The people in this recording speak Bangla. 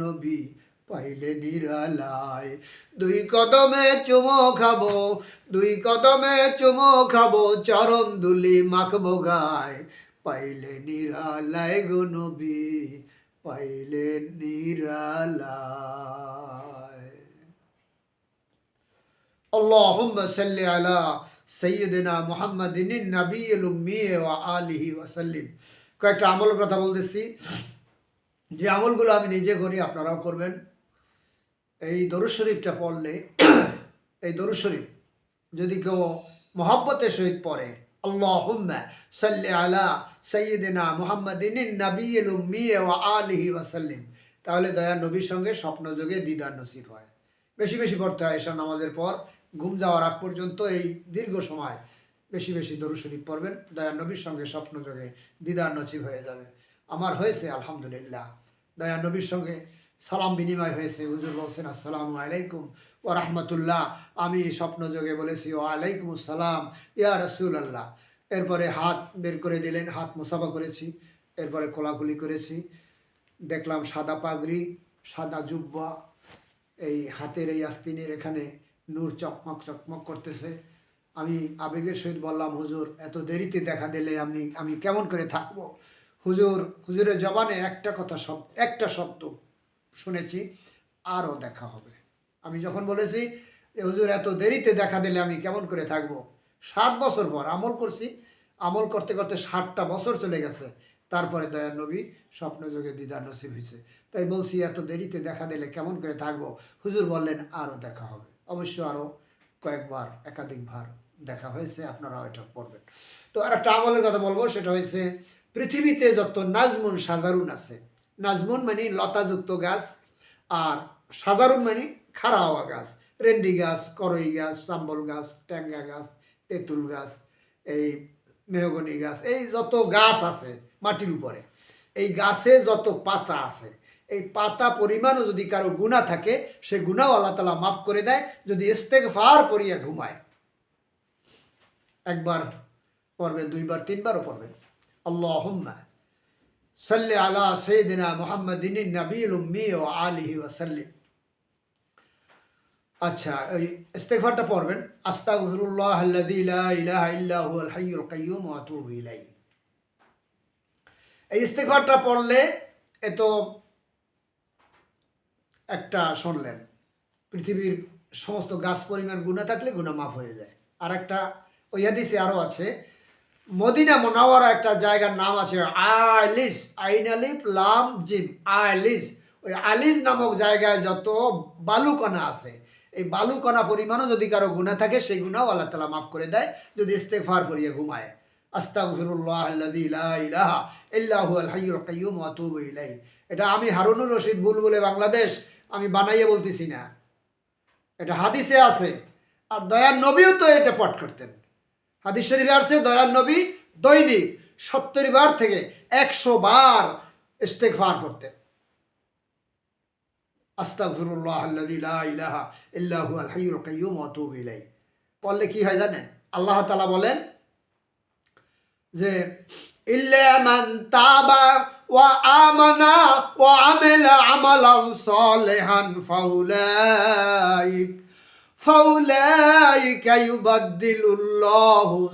নবী পাইলে নিরালায়। দুই কদমে চুমো খাবো, দুই কদমে চুমো খাবো, চরণ দুলি মাখবো গায়। পাইলে নিরালায় গো নবী, পাইলে নিরালায়। আল্লাহুম্মা সাল্লি আলা সাইয়্যিদিনা মুহাম্মাদিন নবিয়্যিল উম্মি ওয়া আলিহি ওয়া সাল্লিম। কয়েকটা আমলের কথা বলতেছি, যে আমলগুলো আমি নিজে করি আপনারাও করবেন। এই দরুদ শরীফটা পড়লে, এই দরুদ শরীফ যদি কেউ মহব্বতের সহিত পড়ে, আল্লাহুম্মা সাল্লি আলা সাইয়্যিদিনা মুহাম্মাদিন নবিয়্যিল উম্মি ওয়া আলিহি ওয়া সাল্লিম, তাহলে দয়ার নবীর সঙ্গে স্বপ্নযোগে দিদার নসিব হয়। বেশি বেশি পড়তে হয় এশা নামাজের পর, ঘুম যাওয়ার আগ পর্যন্ত এই দীর্ঘ সময় বেশি বেশি দরুদ শরীফ পড়বেন, দয়ার নবীর সঙ্গে স্বপ্নযোগে দিদার নসিব হয়ে যাবে। আমার হয়েছে আলহামদুলিল্লাহ, দয়ার নবীর সঙ্গে সালাম বিনিময় হয়েছে। হুজুর বলছেন আসসালামু আলাইকুম ওয়া রাহমাতুল্লাহ, আমি স্বপ্নযোগে বলেছি ওয়া আলাইকুম আসসালাম ইয়া রাসূলুল্লাহ। এরপরে হাত বের করে দিলেন, হাত মুসাফা করেছি, এরপরে কোলাকুলি করেছি। দেখলাম সাদা পাগড়ি, সাদা জুব্বা, এই হাতের এই আস্তিনের এখানে নূর চকমক চকমক করতেছে। আমি আবেগের সহিত বললাম, হুজুর এত দেরিতে দেখা দিলে আমি কেমন করে থাকবো? হুজুরের জবানে একটা শব্দ শুনেছি, আরও দেখা হবে। আমি যখন বলেছি যে হুজুর এত দেরিতে দেখা দিলে আমি কেমন করে থাকবো, 7 বছর পর আমল করছি, আমল করতে করতে 60টা বছর চলে গেছে, তারপরে দয়ার নবী স্বপ্নযোগে দিদার নসিব হয়েছে। তাই বলছি এত দেরিতে দেখা দিলে কেমন করে থাকবো? হুজুর বললেন আরও দেখা হবে। অবশ্য আরও কয়েকবার, একাধিকবার দেখা হয়েছে, আপনারাও এটা পড়বেন। তো আর একটা আমলের কথা বলবো, সেটা হয়েছে পৃথিবীতে যত নাজমুন সাজারুন আছে, নাজমুন মানে লতাযুক্ত গাছ, আর সাজারুন মানে খাড়া হওয়া গাছ, রেন্ডি গাছ, করই গাছ, সাম্বল গাছ, ট্যাঙ্গা গাছ, তেঁতুল গাছ, এই মেহগনি গাছ, এই যত গাছ আছে মাটির উপরে, এই গাছে যত পাতা আছে, এই পাতা পরিমাণও যদি কারো গুনাহ থাকে, সে গুনাহও আল্লাহ তাআলা মাফ করে দেয় যদি ইস্তেগফার করিয়া ঘুমায়। একবার পড়বেন, দুইবার, তিনবারও পড়বেন। আল্লাহুম্মা সাল্লি আলা সাইয়্যিদিনা মুহাম্মাদিন নবিয়্যিল উম্মি ওয়া আলিহি ওয়া সাল্লিম। আচ্ছা, এই ইস্তেগফারটা পড়বেন, আস্তাগফিরুল্লাহ আল্লাযী লা ইলাহা ইল্লা হুয়াল হাইয়ুল কাইয়্যুম ওয়া আতুবু ইলাইহি। এই ইস্তেগফারটা পড়লে এত একটা শুনলেন, পৃথিবীর সমস্ত গাছ পরিমাণ গুনাহ থাকলে গুনাহ মাফ হয়ে যায়। আর একটা ওই হাদিসে আরও আছে, মদিনা মুনাওয়ারা একটা জায়গার নাম আছে আলিজ, আইন আলিফ লাম জিম, আলিজ। ওই আলিজ নামক জায়গায় যত বালুকণা আছে, এই বালুকণা পরিমাণও যদি কারো গুনাহ থাকে, সেই গুনাহও আল্লাহ তাআলা মাফ করে দেয় যদি ইস্তেগফার করিয়ে ঘুমায়। আস্তাগফিরুল্লাহ আল্লাযী লা ইলাহা ইল্লা হুয়াল হাইয়ুল কাইয়্যুম ওয়া আতুবু ইলাইহি। এটা আমি হারুনুর রশিদ বুলবুলে বাংলাদেশ আমি বানাইয়ে বলতেছি না, এটা হাদিসে আছে। আর দয়ার নবীও তো এটা পাঠ করতেন। হাদিস শরীফে আছে দয়ার নবী দৈনিক 70 বার থেকে 100 বার ইস্তেগফার করতেন। আস্তাগফিরুল্লাহ আল্লাযী লা ইলাহা ইল্লা হুয়াল হাইয়ুল কাইয়্যুম ওয়া আতুবু ইলাইহি। পড়লে কি হয় জানেন? আল্লাহ তাআলা বলেন যে ইল্লা মান তাবা ওয়া আমানা ওয়া আমিলা আমালান সালিহান ফাউলাইকা ইউবাদদিলুল্লাহু